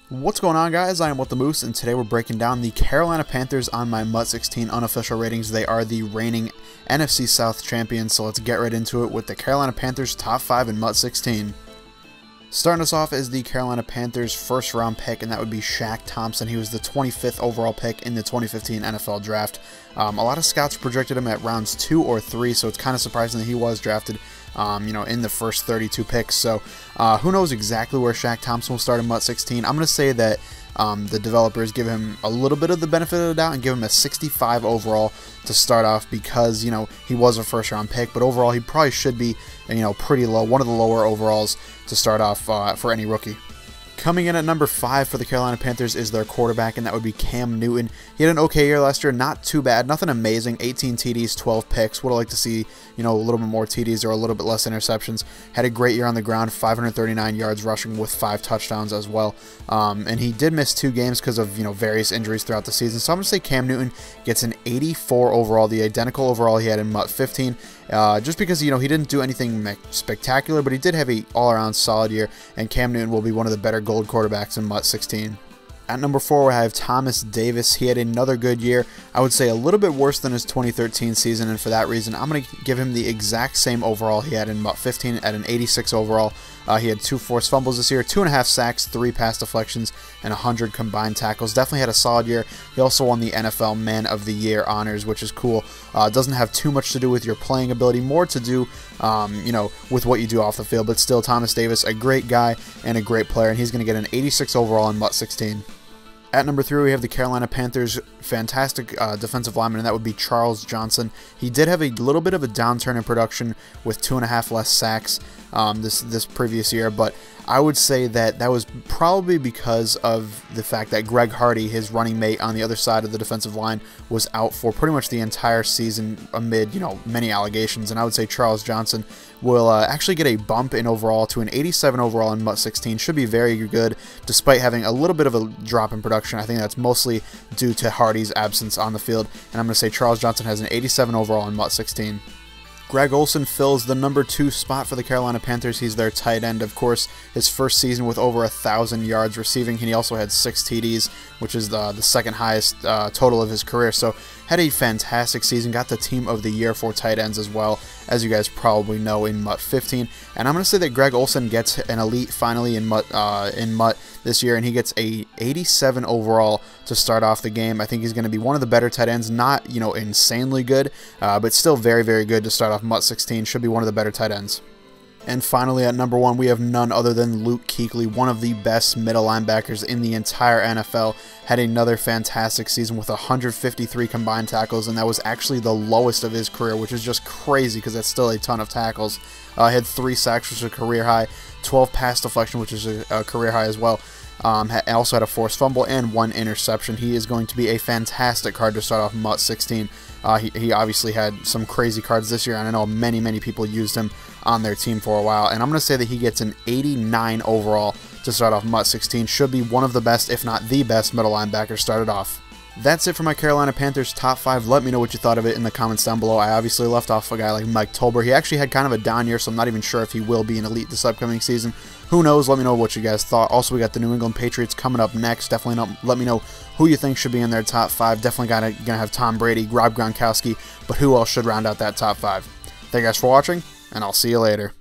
What's going on, guys? I am What the Moose, and today we're breaking down the Carolina Panthers on my MUT 16 unofficial ratings. They are the reigning NFC South champions, so let's get right into it with the Carolina Panthers top 5 in MUT 16. Starting us off is the Carolina Panthers first round pick, and that would be Shaq Thompson. He was the 25th overall pick in the 2015 NFL draft. A lot of scouts projected him at rounds 2 or 3, so it's kind of surprising that he was drafted in the first 32 picks. So who knows exactly where Shaq Thompson will start in MUT 16. I'm going to say that the developers give him a little bit of the benefit of the doubt and give him a 65 overall to start off because, he was a first round pick, but overall he probably should be, pretty low, one of the lower overalls to start off for any rookie. Coming in at number 5 for the Carolina Panthers is their quarterback, and that would be Cam Newton. He had an okay year last year, not too bad, nothing amazing. 18 TDs, 12 picks. Would have liked to see, a little bit more TDs or a little bit less interceptions. Had a great year on the ground, 539 yards rushing with 5 touchdowns as well. And he did miss 2 games because of, various injuries throughout the season. So I'm going to say Cam Newton gets an 84 overall, the identical overall he had in MUT 15. Just because, he didn't do anything spectacular, but he did have an all-around solid year, and Cam Newton will be one of the better gold quarterbacks in MUT 16. At number 4, we have Thomas Davis. He had another good year. I would say a little bit worse than his 2013 season, and for that reason, I'm going to give him the exact same overall he had in MUT 15 at an 86 overall. He had 2 forced fumbles this year, 2.5 sacks, 3 pass deflections, and 100 combined tackles. Definitely had a solid year. He also won the NFL Man of the Year honors, which is cool. It doesn't have too much to do with your playing ability, more to do, with what you do off the field. But still, Thomas Davis, a great guy and a great player, and he's going to get an 86 overall in MUT 16. At number 3, we have the Carolina Panthers' fantastic defensive lineman, and that would be Charles Johnson. He did have a little bit of a downturn in production with 2.5 less sacks this previous year, but I would say that was probably because of the fact that Greg Hardy, his running mate on the other side of the defensive line, was out for pretty much the entire season amid, many allegations. And I would say Charles Johnson will actually get a bump in overall to an 87 overall in MUT 16. Should be very good, despite having a little bit of a drop in production. I think that's mostly due to Hardy's absence on the field. And I'm going to say Charles Johnson has an 87 overall in MUT 16. Greg Olsen fills the number 2 spot for the Carolina Panthers. He's their tight end, of course. His first season with over 1,000 yards receiving, and he also had 6 TDs, which is the second highest total of his career. So had a fantastic season. Got the team of the year for tight ends as well, as you guys probably know, in MUT 15. And I'm going to say that Greg Olsen gets an elite finally in MUT this year, and he gets a 87 overall to start off the game. I think he's going to be one of the better tight ends. Not, insanely good, but still very good to start off MUT 16. Should be one of the better tight ends. And finally, at number 1, we have none other than Luke Kuechly, one of the best middle linebackers in the entire NFL. Had another fantastic season with 153 combined tackles, and that was actually the lowest of his career, which is just crazy because that's still a ton of tackles. Had 3 sacks, which is a career high, 12 pass deflection, which is a career high as well. Also had a forced fumble and 1 interception. He is going to be a fantastic card to start off MUT 16. He obviously had some crazy cards this year, and I know many people used him on their team for a while. And I'm going to say that he gets an 89 overall to start off MUT 16. Should be one of the best, if not the best, middle linebacker started off. That's it for my Carolina Panthers top 5. Let me know what you thought of it in the comments down below. I obviously left off a guy like Mike Tolbert. He actually had kind of a down year, so I'm not even sure if he will be an elite this upcoming season. Who knows? Let me know what you guys thought. Also, we got the New England Patriots coming up next. Definitely let me know who you think should be in their top 5. Definitely gonna have Tom Brady, Rob Gronkowski, but who else should round out that top 5? Thank you guys for watching, and I'll see you later.